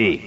1।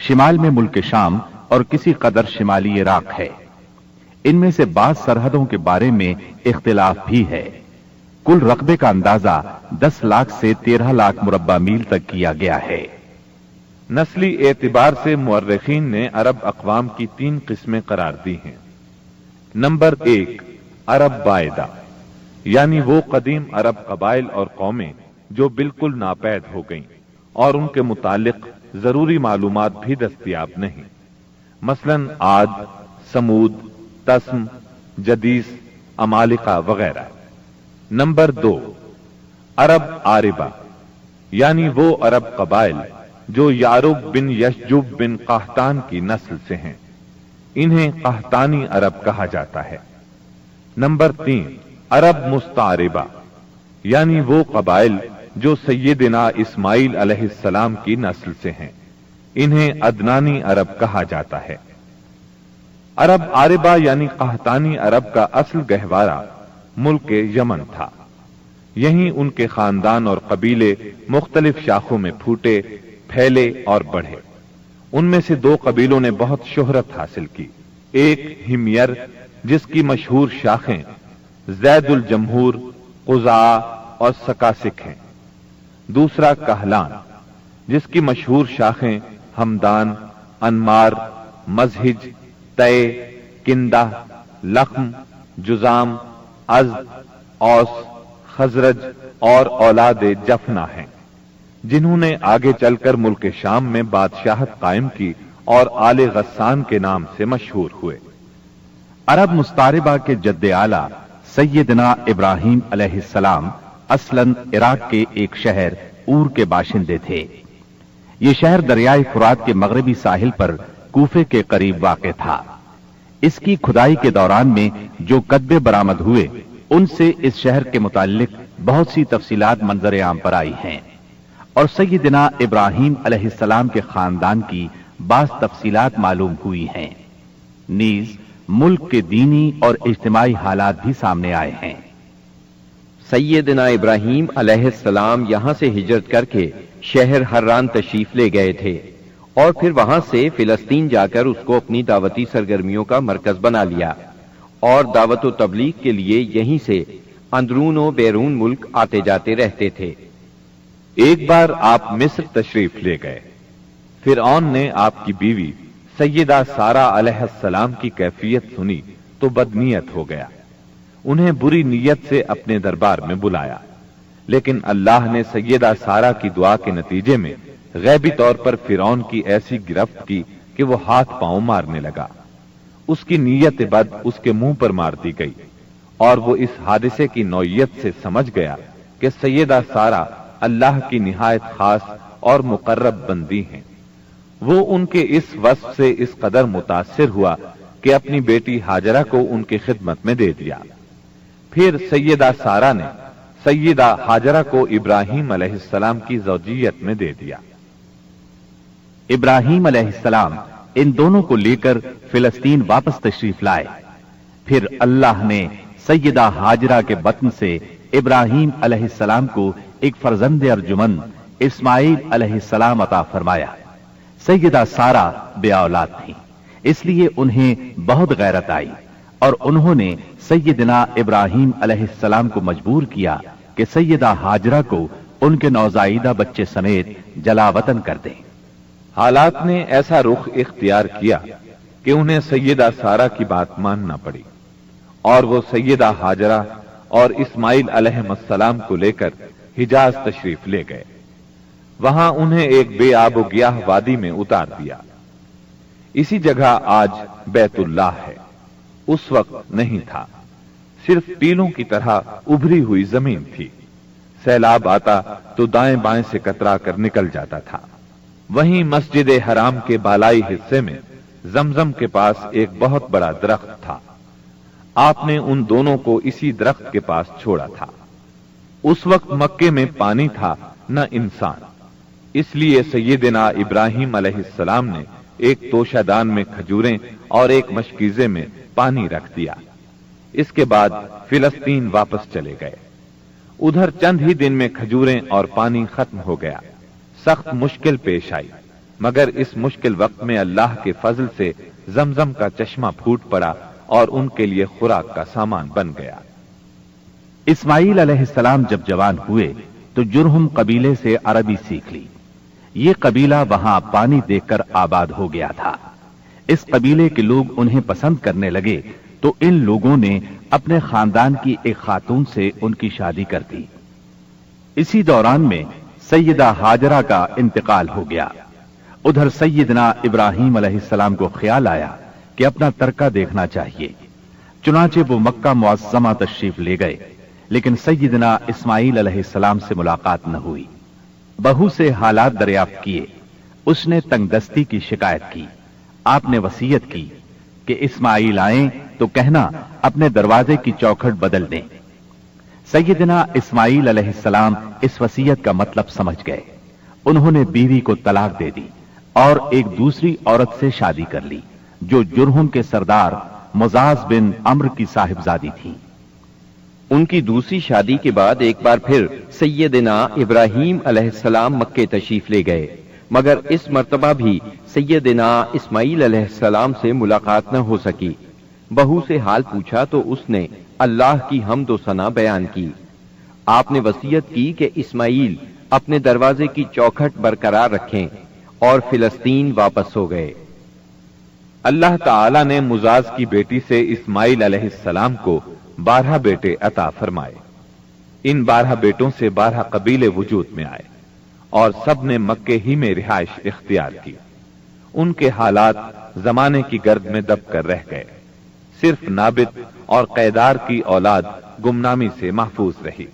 شمال میں ملک شام اور کسی قدر شمالی عراق ہے۔ ان میں سے بعض سرحدوں کے بارے میں اختلاف بھی ہے۔ کل رقبے کا اندازہ 10 لاکھ سے 13 لاکھ مربع میل تک کیا گیا ہے۔ نسلی اعتبار سے مورخین نے عرب اقوام کی 3 قسمیں قرار دی ہیں۔ نمبر 1، عرب بائدہ، یعنی وہ قدیم عرب قبائل اور قومیں جو بالکل ناپید ہو گئیں اور ان کے متعلق ضروری معلومات بھی دستیاب نہیں، مثلا عاد، سمود، تسم، جدیس، عمالقہ وغیرہ۔ نمبر 2، عرب عاربہ، یعنی وہ عرب قبائل جو یعرب بن یشجب بن قحطان کی نسل سے ہیں، انہیں قحطانی عرب کہا جاتا ہے۔ نمبر 3، عرب مستعربہ، یعنی وہ قبائل جو سیدنا اسماعیل علیہ السلام کی نسل سے ہیں، انہیں عدنانی عرب کہا جاتا ہے۔ عرب عاربہ یعنی قحطانی عرب کا اصل گہوارہ ملک یمن تھا۔ یہیں ان کے خاندان اور قبیلے مختلف شاخوں میں پھوٹے، پھیلے اور بڑھے۔ ان میں سے 2 قبیلوں نے بہت شہرت حاصل کی۔ ایک ہمیر، جس کی مشہور شاخیں زید الجمہور، قزاع اور سکاسک ہیں۔ دوسرا کہلان، جس کی مشہور شاخیں ہمدان، انمار، مزہج، تے، کندہ، لخم، جزام، ازد، اوس، خزرج اور اولاد جفنا ہیں، جنہوں نے آگے چل کر ملک شام میں بادشاہت قائم کی اور آل غسان کے نام سے مشہور ہوئے۔ عرب مستعربہ کے جد اعلیٰ سیدنا ابراہیم علیہ السلام اصلاً عراق کے ایک شہر اور کے باشندے تھے۔ یہ شہر دریائے فرات کے مغربی ساحل پر کوفے کے قریب واقع تھا۔ اس کی کھدائی کے دوران میں جو کتبے برآمد ہوئے، ان سے اس شہر کے متعلق بہت سی تفصیلات منظر عام پر آئی ہیں، اور سیدنا ابراہیم علیہ السلام کے خاندان کی بعض تفصیلات معلوم ہوئی ہیں۔ نیز ملک کے دینی اور اجتماعی حالات بھی سامنے آئے ہیں۔ سیدنا ابراہیم علیہ السلام یہاں سے ہجرت کر کے شہر حران تشریف لے گئے تھے، اور پھر وہاں سے فلسطین جا کر اس کو اپنی دعوتی سرگرمیوں کا مرکز بنا لیا، اور دعوت و تبلیغ کے لیے یہیں سے اندرون و بیرون ملک آتے جاتے رہتے تھے۔ ایک بار آپ مصر تشریف لے گئے۔ فرعون نے آپ کی بیوی سیدہ سارہ علیہ السلام کی کیفیت سنی تو بدنیت ہو گیا۔ انہیں بری نیت سے اپنے دربار میں بلایا، لیکن اللہ نے سیدہ سارہ کی دعا کے نتیجے میں غیبی طور پر فرعون کی ایسی گرفت کی کہ وہ ہاتھ پاؤں مارنے لگا۔ اس کی نیت بد اس کے منہ پر مار دی گئی، اور وہ اس حادثے کی نوعیت سے سمجھ گیا کہ سیدہ سارہ اللہ کی نہایت خاص اور مقرب بندی ہیں۔ وہ ان کے اس وصف سے اس قدر متاثر ہوا کہ اپنی بیٹی ہاجرہ کو ان کی خدمت میں دے دیا۔ پھر سیدہ سارہ نے سیدہ ہاجرہ کو ابراہیم علیہ السلام کی زوجیت میں دے دیا۔ ابراہیم علیہ السلام ان دونوں کو لے کر فلسطین واپس تشریف لائے۔ پھر اللہ نے سیدہ ہاجرہ کے بطن سے ابراہیم علیہ السلام کو ایک فرزند ارجمن اسماعیل علیہ السلام عطا فرمایا۔ سیدہ سارہ بے اولاد تھیں، اس لیے انہیں بہت غیرت آئی، اور انہوں نے سیدنا ابراہیم علیہ السلام کو مجبور کیا کہ سیدہ ہاجرہ کو ان کے نوزائیدہ بچے سمیت جلا وطن کر دیں۔ حالات نے ایسا رخ اختیار کیا کہ انہیں سیدہ سارہ کی بات ماننا پڑی، اور وہ سیدہ ہاجرہ اور اسماعیل علیہ السلام کو لے کر حجاز تشریف لے گئے۔ وہاں انہیں ایک بے آب و گیاہ وادی میں اتار دیا۔ اسی جگہ آج بیت اللہ ہے، اس وقت نہیں تھا، صرف ٹیلوں کی طرح ابھری ہوئی زمین تھی۔ سیلاب آتا تو دائیں بائیں سے کترا کر نکل جاتا تھا۔ وہیں مسجد حرام کے بالائی حصے میں زمزم کے پاس ایک بہت بڑا درخت تھا۔ آپ نے ان دونوں کو اسی درخت کے پاس چھوڑا تھا۔ اس وقت مکے میں پانی تھا نہ انسان، اس لیے سیدنا ابراہیم علیہ السلام نے ایک توشہ دان میں کھجوریں اور ایک مشکیزے میں پانی رکھ دیا۔ اس کے بعد فلسطین واپس چلے گئے۔ ادھر چند ہی دن میں کھجوریں اور پانی ختم ہو گیا۔ سخت مشکل پیش آئی۔ مگر اس مشکل وقت میں اللہ کے فضل سے زمزم کا چشمہ پھوٹ پڑا اور ان کے لیے خوراک کا سامان بن گیا۔ اسماعیل علیہ السلام جب جوان ہوئے تو جرہم قبیلے سے عربی سیکھ لی۔ یہ قبیلہ وہاں پانی دیکھ کر آباد ہو گیا تھا۔ اس قبیلے کے لوگ انہیں پسند کرنے لگے تو ان لوگوں نے اپنے خاندان کی ایک خاتون سے ان کی شادی کر دی۔ اسی دوران میں سیدہ ہاجرہ کا انتقال ہو گیا۔ ادھر سیدنا ابراہیم علیہ السلام کو خیال آیا کہ اپنا ترکہ دیکھنا چاہیے، چنانچہ وہ مکہ معظمہ تشریف لے گئے، لیکن سیدنا اسماعیل علیہ السلام سے ملاقات نہ ہوئی۔ بہو سے حالات دریافت کیے، اس نے تنگ دستی کی شکایت کی۔ آپ نے وصیت کی کہ اسماعیل آئیں تو کہنا اپنے دروازے کی چوکھٹ بدل دیں۔ سیدنا اسماعیل علیہ السلام اس وصیت کا مطلب سمجھ گئے۔ انہوں نے بیوی کو طلاق دے دی اور ایک دوسری عورت سے شادی کر لی جو جرہم کے سردار مزاز بن عمرو کی صاحبزادی تھی۔ ان کی دوسری شادی کے بعد ایک بار پھر سیدنا ابراہیم علیہ السلام مکے تشریف لے گئے، مگر اس مرتبہ بھی سیدنا اسماعیل علیہ السلام سے ملاقات نہ ہو سکی۔ بہو سے حال پوچھا تو اس نے اللہ کی حمد و ثنا بیان کی۔ آپ نے وصیت کی کہ اسماعیل اپنے دروازے کی چوکھٹ برقرار رکھیں، اور فلسطین واپس ہو گئے۔ اللہ تعالی نے مزاز کی بیٹی سے اسماعیل علیہ السلام کو 12 بیٹے عطا فرمائے۔ ان 12 بیٹوں سے 12 قبیلے وجود میں آئے اور سب نے مکے ہی میں رہائش اختیار کی۔ ان کے حالات زمانے کی گرد میں دب کر رہ گئے۔ صرف نابت اور قیدار کی اولاد گمنامی سے محفوظ رہی۔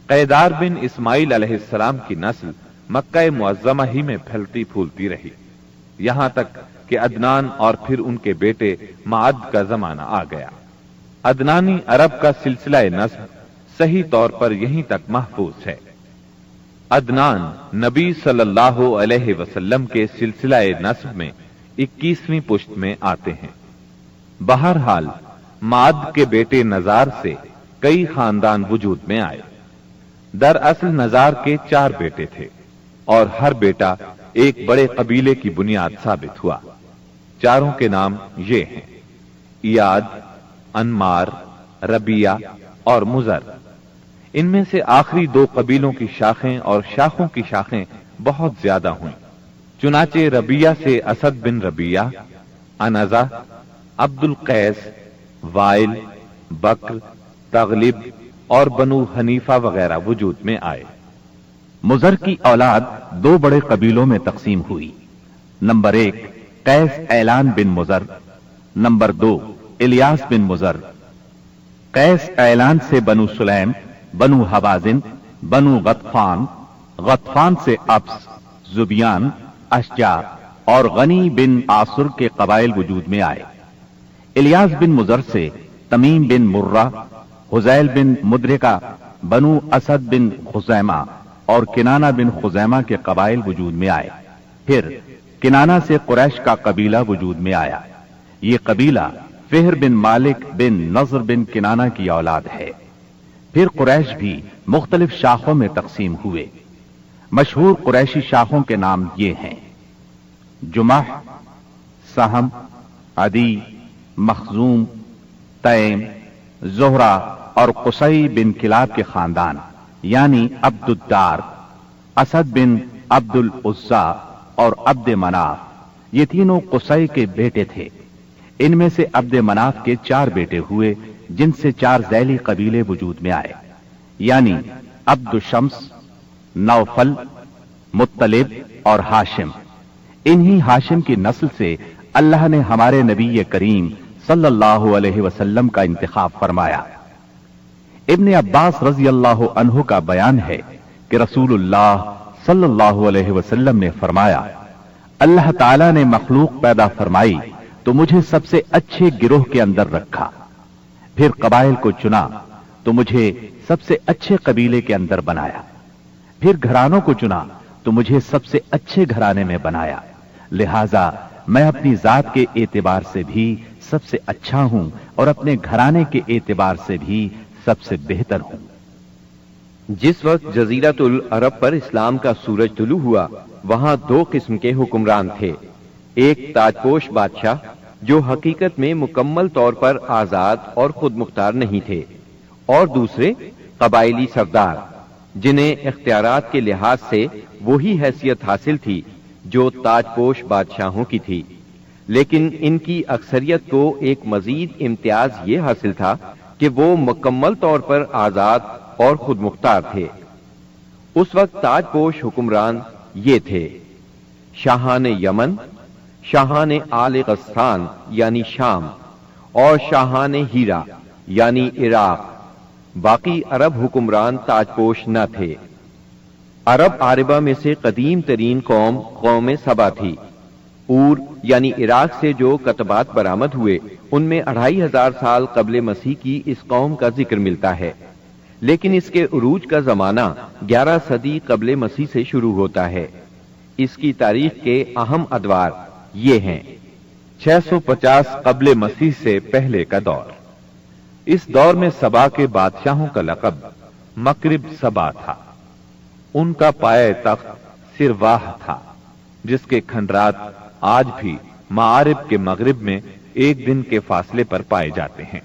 قیدار بن اسماعیل علیہ السلام کی نسل مکہ معظمہ ہی میں پھیلتی پھولتی رہی، یہاں تک کہ عدنان اور پھر ان کے بیٹے معد کا زمانہ آ گیا۔ عدنانی عرب کا سلسلہ نسب صحیح طور پر یہیں تک محفوظ ہے۔ عدنان نبی صلی اللہ علیہ وسلم کے سلسلہ نسب میں 21ویں پشت میں آتے ہیں۔ بہرحال معد کے بیٹے نزار سے کئی خاندان وجود میں آئے۔ دراصل نزار کے 4 بیٹے تھے اور ہر بیٹا ایک بڑے قبیلے کی بنیاد ثابت ہوا۔ چاروں کے نام یہ ہیں: ایاد، انمار، ربیہ اور مزر۔ ان میں سے آخری 2 قبیلوں کی شاخیں اور شاخوں کی شاخیں بہت زیادہ ہوئیں۔ چنانچہ ربیہ سے اسد بن ربیہ، انزہ، عبد القیس، وائل، بکر، تغلب اور بنو حنیفہ وغیرہ وجود میں آئے۔ مزر کی اولاد 2 بڑے قبیلوں میں تقسیم ہوئی۔ نمبر 1 قیس اعلان بن مزر، نمبر 2 الیاس بن مزر۔ قیس اعلان سے بنو سلیم، بنو حوازن، بنو غطفان، غطفان سے ابس، زبیان، اشجع اور غنی بن آصر کے قبائل وجود میں آئے۔ الیاس بن مزر سے تمیم بن مرہ، حزیل بن مدرکہ، بنو اسد بن خزیمہ اور کنانہ بن خزیمہ کے قبائل وجود میں آئے۔ پھر کنانہ سے قریش کا قبیلہ وجود میں آیا۔ یہ قبیلہ فہر بن مالک بن نضر بن کنانہ کی اولاد ہے۔ پھر قریش بھی مختلف شاخوں میں تقسیم ہوئے۔ مشہور قریشی شاخوں کے نام یہ ہیں: جمح، سہم، عدی، مخزوم، تیم، زہرہ اور قصی بن کلاب کے خاندان یعنی عبد الدار، اسد بن عبد العزا اور عبد مناف۔ یہ تینوں قصی کے بیٹے تھے۔ ان میں سے عبد مناف کے 4 بیٹے ہوئے جن سے 4 ذیلی قبیلے وجود میں آئے، یعنی عبد الشمس، نوفل، مطلب اور ہاشم۔ انہی ہاشم کی نسل سے اللہ نے ہمارے نبی کریم صلی اللہ علیہ وسلم کا انتخاب فرمایا۔ ابن عباس رضی اللہ عنہ کا بیان ہے کہ رسول اللہ صلی اللہ علیہ وسلم نے فرمایا، اللہ تعالیٰ نے مخلوق پیدا فرمائی تو مجھے سب سے اچھے گروہ کے اندر رکھا، پھر قبائل کو چنا تو مجھے سب سے اچھے قبیلے کے اندر بنایا، پھر گھرانوں کو چنا تو مجھے سب سے اچھے گھرانے میں بنایا، لہذا میں اپنی ذات کے اعتبار سے بھی سب سے اچھا ہوں اور اپنے گھرانے کے اعتبار سے بھی سب سے بہتر ہوں۔ جس وقت جزیرت العرب پر اسلام کا سورج طلوع ہوا وہاں دو قسم کے حکمران تھے، ایک تاجپوش بادشاہ جو حقیقت میں مکمل طور پر آزاد اور خود مختار نہیں تھے، اور دوسرے قبائلی سردار جنہیں اختیارات کے لحاظ سے وہی حیثیت حاصل تھی جو تاجپوش بادشاہوں کی تھی، لیکن ان کی اکثریت کو ایک مزید امتیاز یہ حاصل تھا کہ وہ مکمل طور پر آزاد اور خود مختار تھے۔ اس وقت تاجپوش حکمران یہ تھے: شاہان یمن، شاہان آل غسان یعنی شام، اور شاہان ہیرا یعنی عراق۔ باقی عرب حکمران تاجپوش نہ تھے۔ عرب عاربہ میں سے قدیم ترین قوم سبا تھی۔ اور یعنی عراق سے جو کتبات برآمد ہوئے ان میں 2500 سال قبل مسیح کی اس قوم کا ذکر ملتا ہے، لیکن اس کے عروج کا زمانہ 11 صدی قبل مسیح سے شروع ہوتا ہے۔ اس کی تاریخ کے اہم ادوار یہ ہیں: 650 قبل مسیح سے پہلے کا دور۔ اس دور میں سبا کے بادشاہوں کا لقب مکرب سبا تھا۔ ان کا پایہ تخت سرواہ تھا، جس کے کھنڈرات آج بھی معارب کے مغرب میں ایک دن کے فاصلے پر پائے جاتے ہیں۔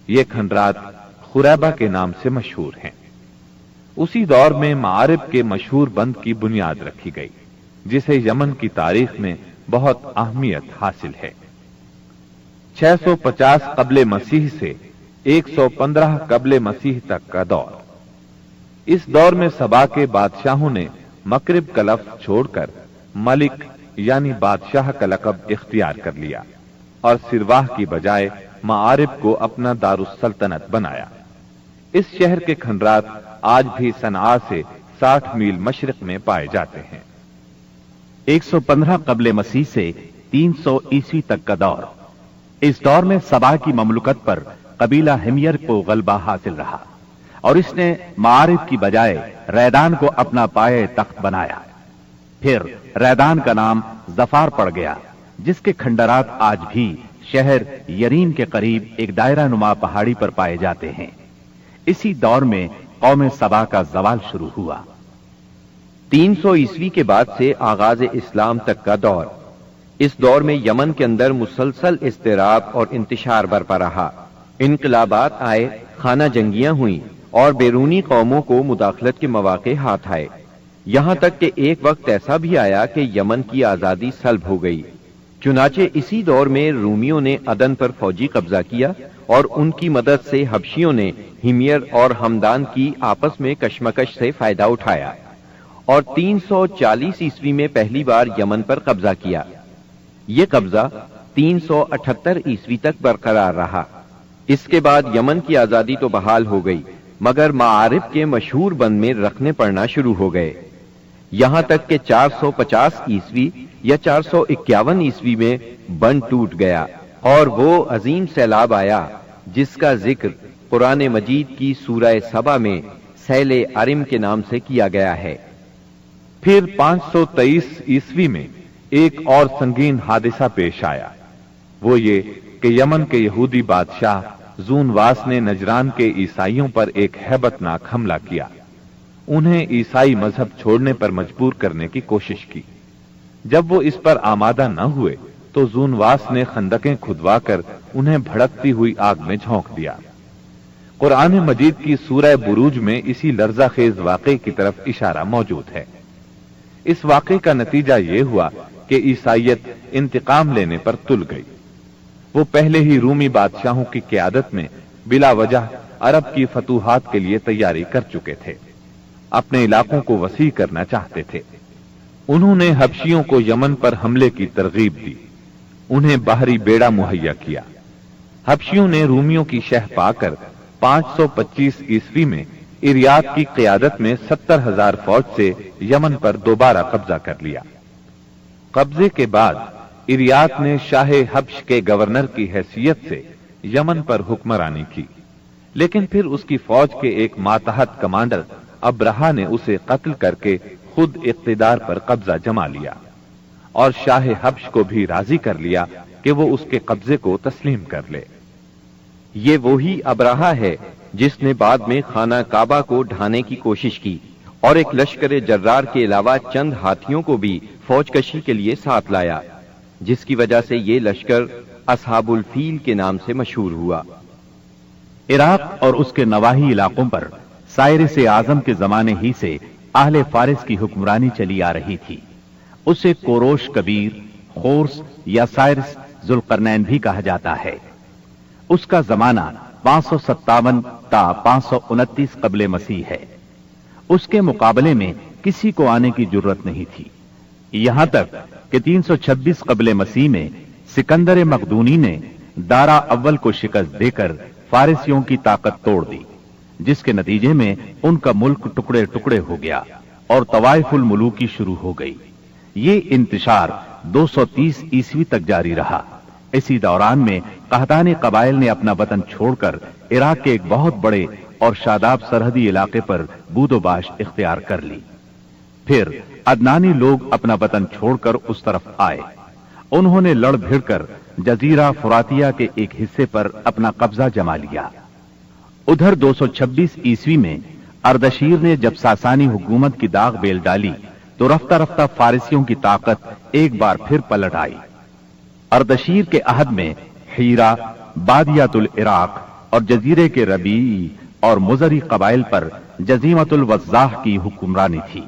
یہ کھنڈرات خریبہ کے نام سے مشہور ہیں۔ اسی دور میں معارب کے مشہور بند کی بنیاد رکھی گئی، جسے یمن کی تاریخ میں بہت اہمیت حاصل ہے۔ 650 قبل مسیح سے 115 قبل مسیح تک کا دور۔ اس دور میں سبا کے بادشاہوں نے مکرب کا لفظ چھوڑ کر ملک یعنی بادشاہ کا لقب اختیار کر لیا اور سرواہ کی بجائے معارب کو اپنا دارالسلطنت بنایا۔ اس شہر کے کھنڈرات آج بھی صنعاء سے 60 میل مشرق میں پائے جاتے ہیں۔ 115 قبل مسیح سے 300 عیسوی تک کا دور۔ اس دور میں سبا کی مملکت پر قبیلہ ہمیر کو غلبہ حاصل رہا اور اس نے معارب کی بجائے ریدان کو اپنا پایہ تخت بنایا۔ پھر ریدان کا نام ظفار پڑ گیا، جس کے کھنڈرات آج بھی شہر یریم کے قریب ایک دائرہ نما پہاڑی پر پائے جاتے ہیں۔ اسی دور میں قوم سبا کا زوال شروع ہوا۔ 300 عیسوی کے بعد سے آغاز اسلام تک کا دور۔ اس دور میں یمن کے اندر مسلسل اضطراب اور انتشار برپا رہا۔ انقلابات آئے، خانہ جنگیاں ہوئیں اور بیرونی قوموں کو مداخلت کے مواقع ہاتھ آئے، یہاں تک کہ ایک وقت ایسا بھی آیا کہ یمن کی آزادی سلب ہو گئی۔ چنانچہ اسی دور میں رومیوں نے عدن پر فوجی قبضہ کیا اور ان کی مدد سے حبشیوں نے ہمیر اور ہمدان کی آپس میں کشمکش سے فائدہ اٹھایا اور 340 عیسوی میں پہلی بار یمن پر قبضہ کیا۔ یہ قبضہ 378 عیسوی تک برقرار رہا۔ اس کے بعد یمن کی آزادی تو بحال ہو گئی، مگر معارب کے مشہور بند میں رکھنے پڑنا شروع ہو گئے، یہاں تک کہ 450 عیسوی یا 451 عیسوی میں بند ٹوٹ گیا اور وہ عظیم سیلاب آیا جس کا ذکر قرآن مجید کی سورہ سبا میں سیل عرم کے نام سے کیا گیا ہے۔ پھر 523 عیسوی میں ایک اور سنگین حادثہ پیش آیا، وہ یہ کہ یمن کے یہودی بادشاہ زونواس نے نجران کے عیسائیوں پر ایک ہیبت ناک حملہ کیا۔ انہیں عیسائی مذہب چھوڑنے پر مجبور کرنے کی کوشش کی۔ جب وہ اس پر آمادہ نہ ہوئے تو زونواس نے خندقیں کھدوا کر انہیں بھڑکتی ہوئی آگ میں جھونک دیا۔ قرآن مجید کی سورہ بروج میں اسی لرزہ خیز واقعے کی طرف اشارہ موجود ہے۔ اس واقعے کا نتیجہ یہ ہوا کہ عیسائیت انتقام لینے پر تل گئی۔ وہ پہلے ہی رومی بادشاہوں کی قیادت میں بلا وجہ عرب کی فتوحات کے لیے تیاری کر چکے تھے، اپنے علاقوں کو وسیع کرنا چاہتے تھے۔ انہوں نے حبشیوں کو یمن پر حملے کی ترغیب دی، انہیں باہری بیڑا مہیا کیا۔ حبشیوں نے رومیوں کی شہ پا کر 525 عیسوی میں اریات کی قیادت میں 70,000 فوج سے یمن پر دوبارہ قبضہ کر لیا۔ قبضے کے بعد اریات نے شاہ حبش کے گورنر کی حیثیت سے یمن پر حکمرانی کی، لیکن پھر اس کی فوج کے ایک ماتحت کمانڈر ابرہا نے اسے قتل کر کے خود اقتدار پر قبضہ جما لیا اور شاہ حبش کو بھی راضی کر لیا کہ وہ اس کے قبضے کو تسلیم کر لے۔ یہ وہی ابرہا ہے جس نے بعد میں خانہ کعبہ کو ڈھانے کی کوشش کی اور ایک لشکر جرار کے علاوہ چند ہاتھیوں کو بھی فوج کشی کے لیے ساتھ لایا، جس کی وجہ سے یہ لشکر اصحاب الفیل کے نام سے مشہور ہوا۔ عراق اور اس کے نواحی علاقوں پر سائرس اعظم کے زمانے ہی سے اہل فارس کی حکمرانی چلی آ رہی تھی۔ اسے کوروش کبیر، خورس یا سائرس ذوالقرنین بھی کہا جاتا ہے۔ اس کا زمانہ 557 تا 529 قبل مسیح ہے۔ اس کے مقابلے میں کسی کو آنے کی جرت نہیں تھی، یہاں تک کہ 326 قبل مسیح میں سکندر مقدونی نے دارا اول کو شکست دے کر فارسیوں کی طاقت توڑ دی، جس کے نتیجے میں ان کا ملک ٹکڑے ٹکڑے ہو گیا اور طوائف الملوکی شروع ہو گئی۔ یہ انتشار 230 عیسوی تک جاری رہا۔ اسی دوران میں قحطانی قبائل نے اپنا وطن چھوڑ کر عراق کے ایک بہت بڑے اور شاداب سرحدی علاقے پر بود و باش اختیار کر لی۔ پھر عدنانی لوگ اپنا وطن چھوڑ کر اس طرف آئے۔ انہوں نے لڑ بھیڑ کر جزیرہ فراتیہ کے ایک حصے پر اپنا قبضہ جما لیا۔ ادھر 226 عیسوی میں اردشیر نے جب ساسانی حکومت کی داغ بیل ڈالی تو رفتہ رفتہ فارسیوں کی طاقت ایک بار پھر پلٹ آئی۔ اردشیر کے عہد میں حیرہ، بادیات العراق اور جزیرے کے ربیعی اور مزری قبائل پر جزیمت الوضاح کی حکمرانی تھی۔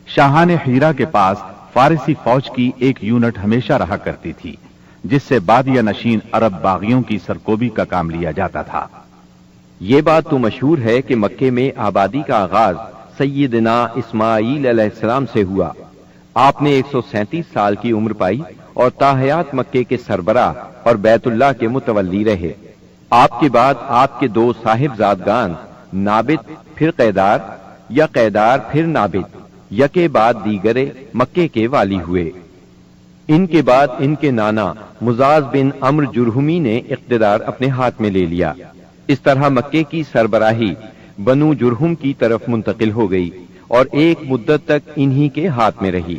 شاہان حیرہ کے پاس فارسی فوج کی ایک یونٹ ہمیشہ رہا کرتی تھی، جس سے بادیہ نشین عرب باغیوں کی سرکوبی کا کام لیا جاتا تھا۔ یہ بات تو مشہور ہے کہ مکے میں آبادی کا آغاز سیدنا اسماعیل علیہ السلام سے ہوا۔ آپ نے 137 سال کی عمر پائی اور تاحیات مکے کے سربراہ اور بیت اللہ کے متولی رہے۔ آپ کے بعد آپ کے دو صاحبزادگان نابت پھر قیدار یا قیدار پھر نابت یکے بعد دیگرے مکے کے والی ہوئے۔ ان کے بعد ان کے نانا مزاز بن عمر جرہمی نے اقتدار اپنے ہاتھ میں لے لیا۔ اس طرح مکے کی سربراہی بنو جرہم کی طرف منتقل ہو گئی اور ایک مدت تک انہی کے ہاتھ میں رہی۔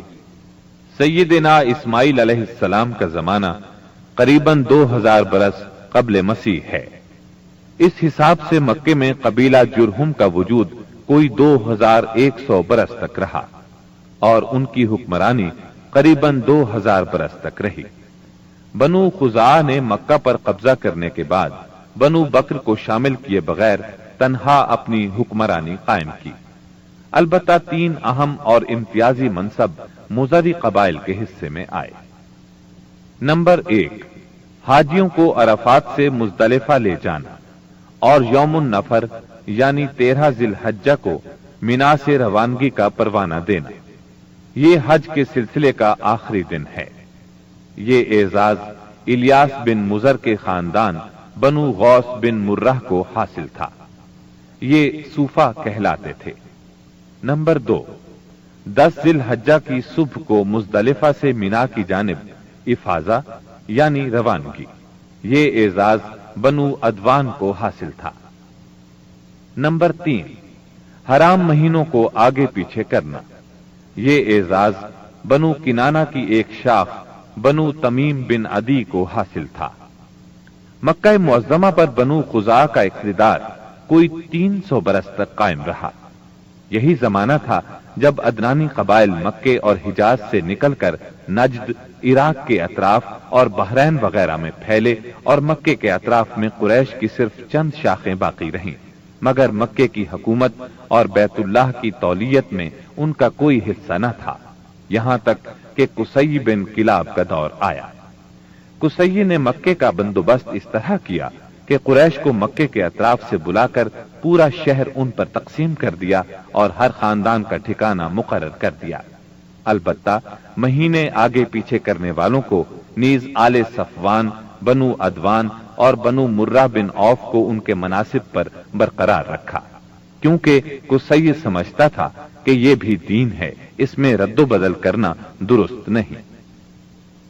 سیدنا اسماعیل علیہ السلام کا زمانہ قریباً 2000 برس قبل مسیح ہے۔ اس حساب سے مکے میں قبیلہ جرہم کا وجود کوئی 2100 برس تک رہا اور ان کی حکمرانی قریباً 2000 برس تک رہی۔ بنو خزاعہ نے مکہ پر قبضہ کرنے کے بعد بنو بکر کو شامل کیے بغیر تنہا اپنی حکمرانی قائم کی۔ البتہ 3 اہم اور امتیازی منصب مزری قبائل کے حصے میں آئے۔ نمبر 1، حاجیوں کو عرفات سے مزدلفہ لے جانا اور یوم النفر یعنی 13 ذی الحجہ کو مینا سے روانگی کا پروانہ دینا۔ یہ حج کے سلسلے کا آخری دن ہے۔ یہ اعزاز الیاس بن مزر کے خاندان بنو غوث بن مرہ کو حاصل تھا۔ یہ صوفہ کہلاتے تھے۔ نمبر 2، 10 ذی الحجہ کی صبح کو مزدلفہ سے مینا کی جانب افاضہ یعنی روانگی۔ یہ اعزاز بنو عدوان کو حاصل تھا۔ نمبر 3، حرام مہینوں کو آگے پیچھے کرنا۔ یہ اعزاز بنو کنانہ کی ایک شاخ بنو تمیم بن عدی کو حاصل تھا۔ مکہ معظمہ پر بنو خزاعہ کا اقتدار کوئی 300 برس تک قائم رہا۔ یہی زمانہ تھا جب عدنانی قبائل مکے اور حجاز سے نکل کر نجد، عراق کے اطراف اور بحرین وغیرہ میں پھیلے اور مکے کے اطراف میں قریش کی صرف چند شاخیں باقی رہیں، مگر مکے کی حکومت اور بیت اللہ کی تولیت میں ان کا کوئی حصہ نہ تھا، یہاں تک کہ قصی بن کلاب کا دور آیا۔ قصی نے مکے کا بندوبست اس طرح کیا کہ قریش کو مکے کے اطراف سے بلا کر پورا شہر ان پر تقسیم کر دیا اور ہر خاندان کا ٹھکانہ مقرر کر دیا۔ البتہ مہینے آگے پیچھے کرنے والوں کو نیز آل صفوان، بنو عدوان اور بنو مرہ بن عوف کو ان کے مناصب پر برقرار رکھا، کیونکہ قصی سمجھتا تھا کہ یہ بھی دین ہے، اس میں رد و بدل کرنا درست نہیں۔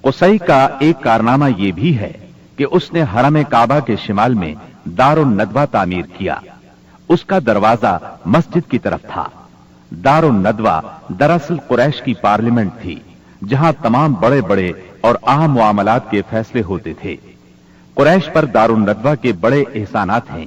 قصی کا ایک کارنامہ یہ بھی ہے کہ اس نے حرم کعبہ کے شمال میں دار الندوہ تعمیر کیا۔ اس کا دروازہ مسجد کی طرف تھا۔ دار الندوہ دراصل قریش کی پارلیمنٹ تھی، جہاں تمام بڑے بڑے اور اہم معاملات کے فیصلے ہوتے تھے۔ قریش پر دار الندوہ کے بڑے احسانات ہیں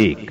1,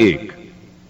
1,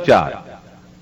4,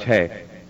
6,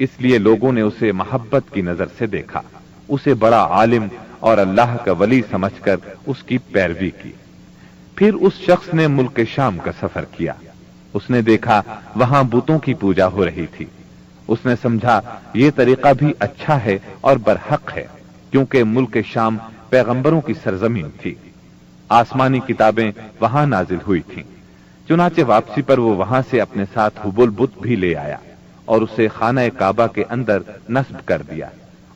اس لیے لوگوں نے اسے محبت کی نظر سے دیکھا، اسے بڑا عالم اور اللہ کا ولی سمجھ کر اس کی پیروی کی۔ پھر اس شخص نے ملک شام کا سفر کیا، اس نے دیکھا وہاں بتوں کی پوجا ہو رہی تھی۔ اس نے سمجھا یہ طریقہ بھی اچھا ہے اور برحق ہے، کیونکہ ملک شام پیغمبروں کی سرزمین تھی، آسمانی کتابیں وہاں نازل ہوئی تھیں۔ چنانچہ واپسی پر وہ وہاں سے اپنے ساتھ حبل بت بھی لے آیا اور اسے خانہ کعبہ کے اندر نصب کر دیا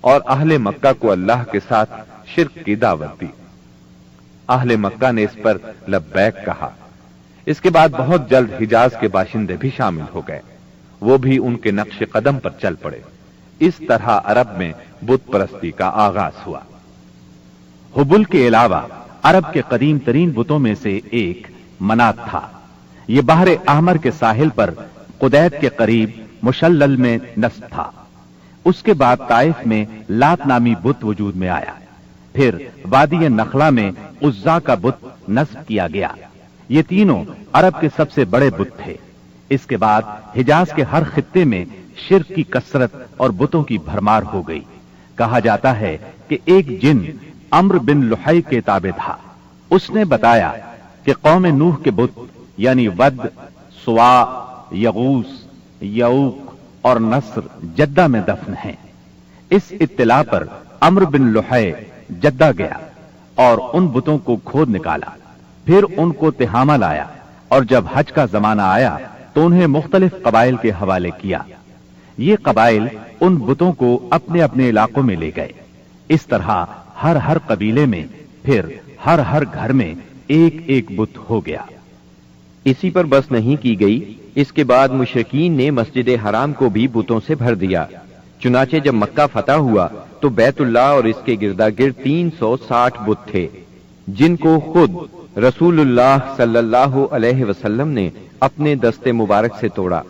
اور اہل مکہ کو اللہ کے ساتھ شرک کی دعوت دی۔ اہل مکہ نے اس پر لبیک کہا۔ اس کے بعد بہت جلد حجاز کے باشندے بھی شامل ہو گئے، وہ بھی ان کے نقش قدم پر چل پڑے۔ اس طرح عرب میں بت پرستی کا آغاز ہوا۔ حبل کے علاوہ عرب کے قدیم ترین بتوں میں سے ایک منات تھا۔ یہ بحر احمر کے ساحل پر قدید کے قریب مشلل میں نصب تھا۔ اس کے بعد طائف میں لات نامی بت وجود میں آیا، پھر وادی نخلا میں عزا کا بت نصب کیا گیا۔ یہ تینوں عرب کے سب سے بڑے بت تھے۔ اس کے بعد حجاز کے ہر خطے میں شرک کی کثرت اور بتوں کی بھرمار ہو گئی۔ کہا جاتا ہے کہ ایک جن عمرو بن لحی کے تابع تھا، اس نے بتایا کہ قوم نوح کے بت یعنی ود، سوا، یغوث، یعوق اور نصر جدہ میں دفن ہیں۔ اس اطلاع پر عمرو بن لحی جدہ گیا اور ان بتوں کو کھود نکالا، پھر ان کو تہامہ لایا، اور جب حج کا زمانہ آیا تو انہیں مختلف قبائل کے حوالے کیا۔ یہ قبائل ان بتوں کو اپنے اپنے علاقوں میں لے گئے۔ اس طرح ہر قبیلے میں پھر ہر گھر میں ایک ایک بت ہو گیا۔ اسی پر بس نہیں کی گئی، اس کے بعد مشرکین نے مسجد حرام کو بھی بتوں سے بھر دیا۔ چنانچہ جب مکہ فتح ہوا تو بیت اللہ اور اس کے گردا گرد 360 بت تھے، جن کو خود رسول اللہ صلی اللہ علیہ وسلم نے اپنے دستے مبارک سے توڑا۔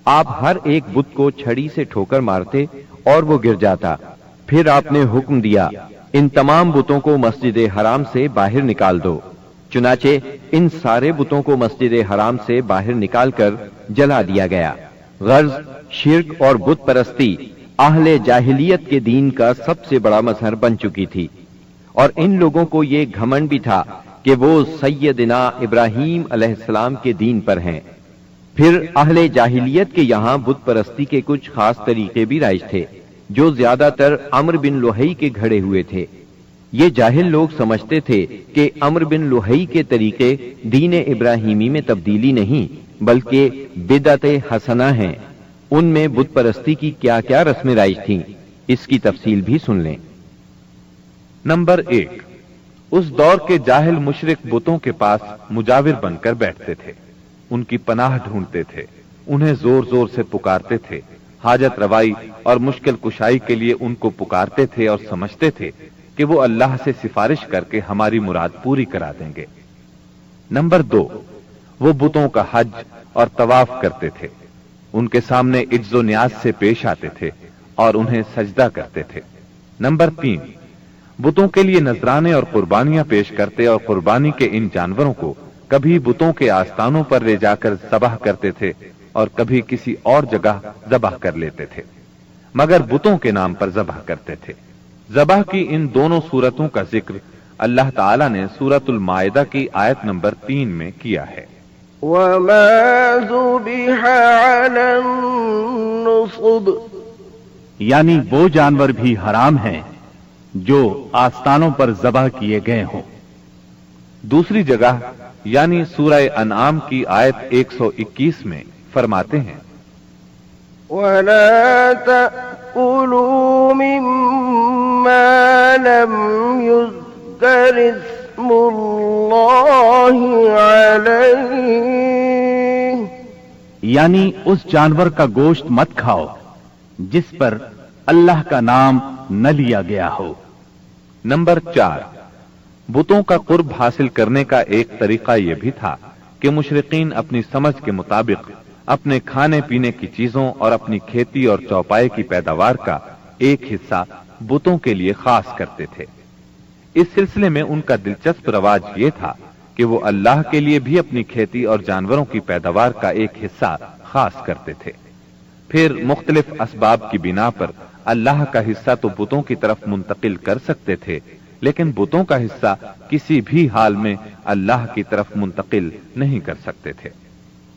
آپ ہر ایک بت کو چھڑی سے ٹھوکر مارتے اور وہ گر جاتا۔ پھر آپ نے حکم دیا، ان تمام بتوں کو مسجد حرام سے باہر نکال دو۔ چنانچہ ان سارے بتوں کو مسجد حرام سے باہر نکال کر جلا دیا گیا۔ غرض شرک اور بت پرستی اہل جاہلیت کے دین کا سب سے بڑا مظہر بن چکی تھی، اور ان لوگوں کو یہ گھمنڈ بھی تھا کہ وہ سیدنا ابراہیم علیہ السلام کے دین پر ہیں۔ پھر اہل جاہلیت کے یہاں بت پرستی کے کچھ خاص طریقے بھی رائج تھے، جو زیادہ تر عمرو بن لحی کے گھڑے ہوئے تھے۔ یہ جاہل لوگ سمجھتے تھے کہ عمرو بن لحی کے طریقے دین ابراہیمی میں تبدیلی نہیں بلکہ بدعت حسنہ ہیں۔ ان میں بت پرستی کی کیا کیا رسمیں رائج تھیں، اس کی تفصیل بھی سن لیں۔ نمبر 1، اس دور کے جاہل مشرک بتوں کے پاس مجاور بن کر بیٹھتے تھے، ان کی پناہ ڈھونڈتے تھے، انہیں زور زور سے پکارتے تھے، حاجت روائی اور مشکل کشائی کے لیے ان کو پکارتے تھے اور سمجھتے تھے کہ وہ اللہ سے سفارش کر کے ہماری مراد پوری کرا دیں گے۔ نمبر 2، وہ بتوں کا حج اور طواف کرتے تھے، ان کے سامنے عجز و نیاز سے پیش آتے تھے اور انہیں سجدہ کرتے تھے۔ نمبر 3، بتوں کے لیے نذرانے اور قربانیاں پیش کرتے اور قربانی کے ان جانوروں کو کبھی بتوں کے آستانوں پر لے جا کر ذبح کرتے تھے اور کبھی کسی اور جگہ ذبح کر لیتے تھے، مگر بتوں کے نام پر ذبح کرتے تھے۔ ذبح کی ان دونوں صورتوں کا ذکر اللہ تعالیٰ نے سورۃ المائدہ کی آیت نمبر 3 میں کیا ہے۔ وَمَا ذُبِحَ عَلَى النُّصُبِ، یعنی وہ جانور بھی حرام ہیں جو آستانوں پر ذبح کیے گئے ہوں۔ دوسری جگہ یعنی سورہ انعام کی آیت 121 میں فرماتے ہیں، وَلَا تَأْكُلُوا مِمَّا لَمْ يُذْكَرِ اسْمُ اللَّهِ عَلَيْهِ، یعنی اس جانور کا گوشت مت کھاؤ جس پر اللہ کا نام نہ لیا گیا ہو۔ نمبر 4، بتوں کا قرب حاصل کرنے کا ایک طریقہ یہ بھی تھا کہ مشرقین اپنی سمجھ کے مطابق اپنے کھانے پینے کی چیزوں اور اپنی کھیتی اور چوپائے کی پیداوار کا ایک حصہ بتوں کے لیے خاص کرتے تھے۔ اس سلسلے میں ان کا دلچسپ رواج یہ تھا کہ وہ اللہ کے لیے بھی اپنی کھیتی اور جانوروں کی پیداوار کا ایک حصہ خاص کرتے تھے۔ پھر مختلف اسباب کی بنا پر اللہ کا حصہ تو بتوں کی طرف منتقل کر سکتے تھے، لیکن بتوں کا حصہ کسی بھی حال میں اللہ کی طرف منتقل نہیں کر سکتے تھے۔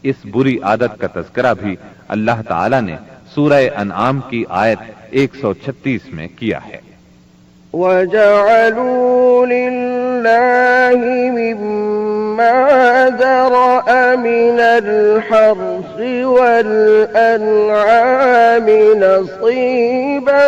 اس بری عادت کا تذکرہ بھی اللہ تعالی نے سورہ انعام کی آیت 136 میں کیا ہے۔ وَجَعَلُوا لِلَّهِ مِمَّا ذَرَأَ مِنَ الْحَرْثِ وَالْأَنْعَامِ نَصِيبًا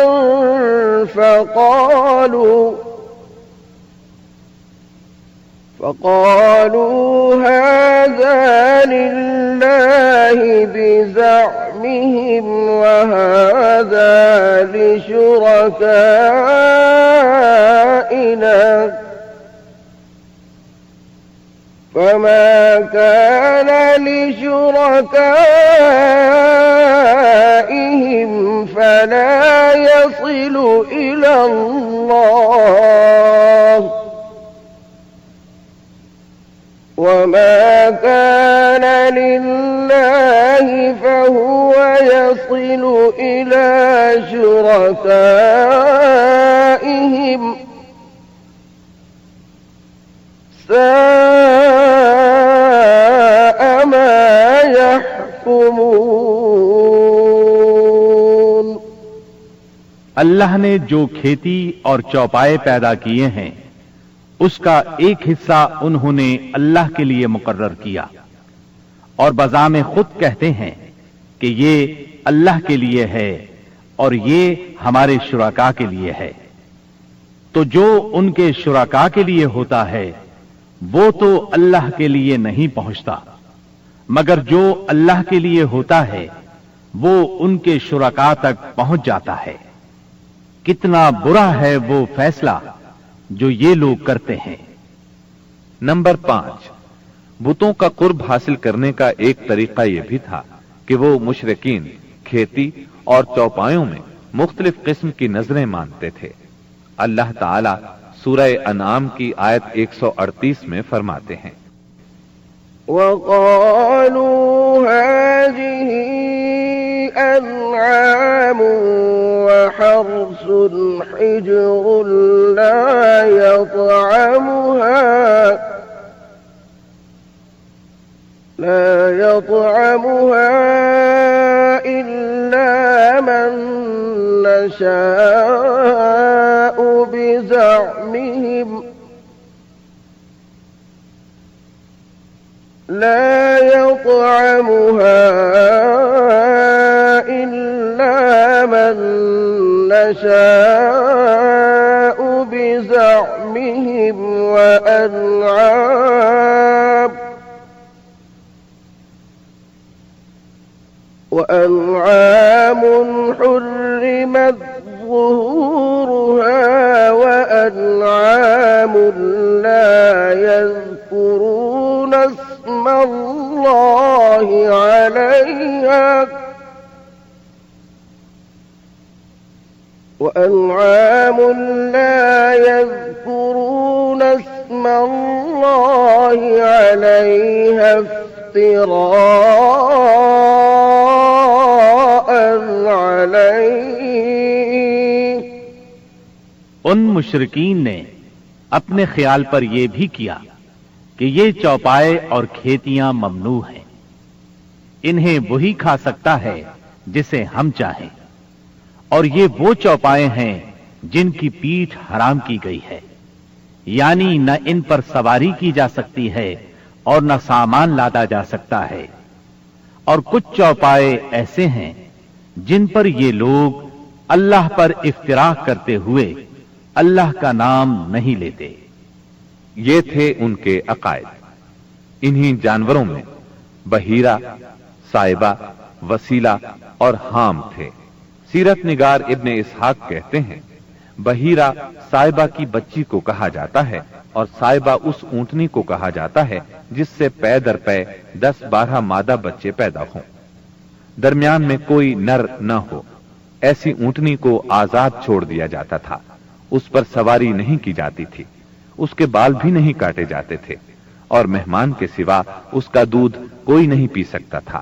فقالوا هذا لله بزعمهم وهذا لشركائنا فما كان لشركائهم فلا يصل إلى الله وما كان لله فهو يصل إلى شركائهم ساء ما يحكمون۔ اللہ نے جو کھیتی اور چوپائے پیدا کیے ہیں اس کا ایک حصہ انہوں نے اللہ کے لیے مقرر کیا اور بزعم خود کہتے ہیں کہ یہ اللہ کے لیے ہے اور یہ ہمارے شرکاء کے لیے ہے۔ تو جو ان کے شرکاء کے لیے ہوتا ہے وہ تو اللہ کے لیے نہیں پہنچتا، مگر جو اللہ کے لیے ہوتا ہے وہ ان کے شرکاء تک پہنچ جاتا ہے۔ کتنا برا ہے وہ فیصلہ جو یہ لوگ کرتے ہیں۔ نمبر 5، بتوں کا قرب حاصل کرنے کا ایک طریقہ یہ بھی تھا کہ وہ مشرکین کھیتی اور چوپایوں میں مختلف قسم کی نظریں مانتے تھے۔ اللہ تعالی سورہ انعام کی آیت 138 میں فرماتے ہیں، وَقَالُوا هَٰذِهِ أَنْعَامٌ وَحَرْثٌ حِجْرٌ لَا يطعمها إلا من نشاء بزعمهم لا يطعمها إلا من نشاء بزعمهم وأنعام حرمت ظهورها وأنعام لا يذكرون اسم الله عليها وأنعام لا يذكرون اسم الله عليها افتراء عليه۔ ان مشرکین نے اپنے خیال پر یہ بھی کیا کہ یہ چوپائے اور کھیتیاں ممنوع ہیں، انہیں وہی کھا سکتا ہے جسے ہم چاہیں، اور یہ وہ چوپائے ہیں جن کی پیٹھ حرام کی گئی ہے، یعنی نہ ان پر سواری کی جا سکتی ہے اور نہ سامان لادا جا سکتا ہے، اور کچھ چوپائے ایسے ہیں جن پر یہ لوگ اللہ پر افتراء کرتے ہوئے اللہ کا نام نہیں لیتے۔ یہ تھے ان کے عقائد۔ انہی جانوروں میں بحیرہ، صائبہ، وسیلہ اور حام تھے۔ سیرت نگار ابن اسحاق کہتے ہیں، بحیرہ صائبہ کی بچی کو کہا جاتا ہے اور صائبہ اس اونٹنی کو کہا جاتا ہے جس سے پے در پے 10-12 مادہ بچے پیدا ہوں، درمیان میں کوئی نر نہ ہو۔ ایسی اونٹنی کو آزاد چھوڑ دیا جاتا تھا، اس پر سواری نہیں کی جاتی تھی، اس کے بال بھی نہیں کاٹے جاتے تھے، اور مہمان کے سوا اس کا دودھ کوئی نہیں پی سکتا تھا۔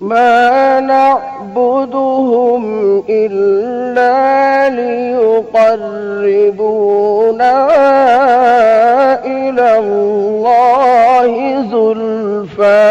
ما نعبدهم إلا ليقربونا إلى الله زلفى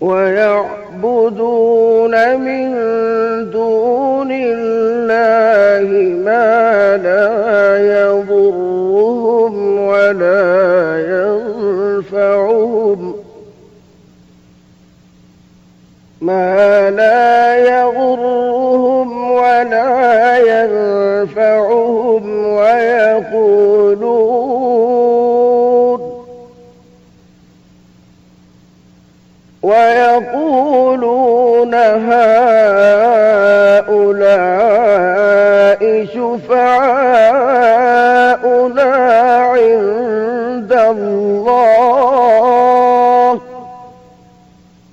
وَيَعْبُدُونَ مِن دُونِ اللَّهِ مَا لَا يَضُرُّهُمْ وَلَا يَنفَعُهُمْ ويقولون هؤلاء شفعاؤنا عند الله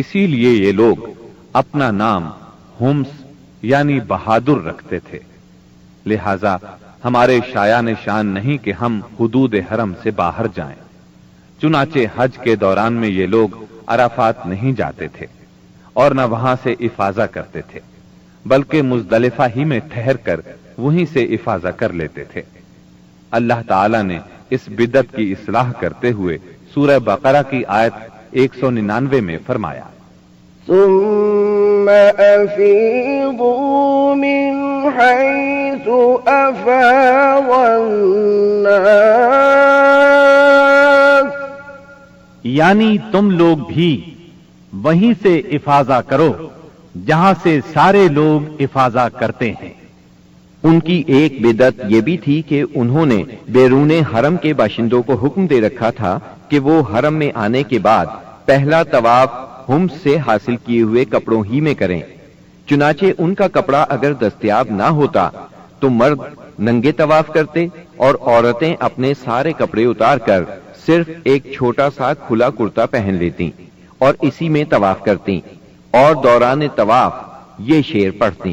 اسی لیے یہ لوگ اپنا نام ہمس یعنی بہادر رکھتے تھے، لہذا ہمارے شایان شان نہیں کہ ہم حدود حرم سے باہر جائیں۔ چنانچہ حج کے دوران میں یہ لوگ عرفات نہیں جاتے تھے اور نہ وہاں سے افاضہ کرتے تھے، بلکہ مزدلفہ ہی میں ٹھہر کر وہیں سے افاضہ کر لیتے تھے۔ اللہ تعالی نے اس بدعت کی اصلاح کرتے ہوئے سورہ بقرہ کی آیت 199 میں فرمایا، ثم أفيضوا من حيث أفاض الناس، یعنی تم لوگ بھی وہیں سے افاضہ کرو جہاں سے سارے لوگ افاضہ کرتے ہیں۔ ان کی ایک بدعت یہ بھی تھی کہ انہوں نے بیرون حرم کے باشندوں کو حکم دے رکھا تھا کہ وہ حرم میں آنے کے بعد پہلا طواف ہمس سے حاصل کیے ہوئے کپڑوں ہی میں کریں۔ چنانچہ ان کا کپڑا اگر دستیاب نہ ہوتا تو مرد ننگے طواف کرتے اور عورتیں اپنے سارے کپڑے اتار کر صرف ایک چھوٹا سا کھلا کرتا پہن لیتی اور اسی میں طواف کرتی اور دوران طواف یہ شعر پڑھتی،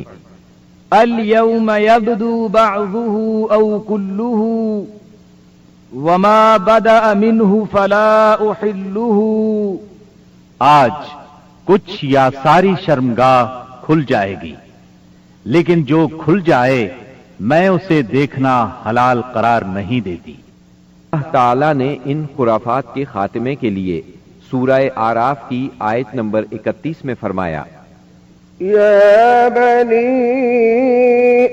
اليوم يبدو بعضه أو كله وما بدأ منه فلا أحله، آج کچھ یا ساری شرمگاہ کھل جائے گی، لیکن جو کھل جائے میں اسے دیکھنا حلال قرار نہیں دیتی۔ اللہ تعالیٰ نے ان خرافات کے خاتمے کے لیے سورہ آراف کی آیت نمبر 31 میں فرمایا، يا بني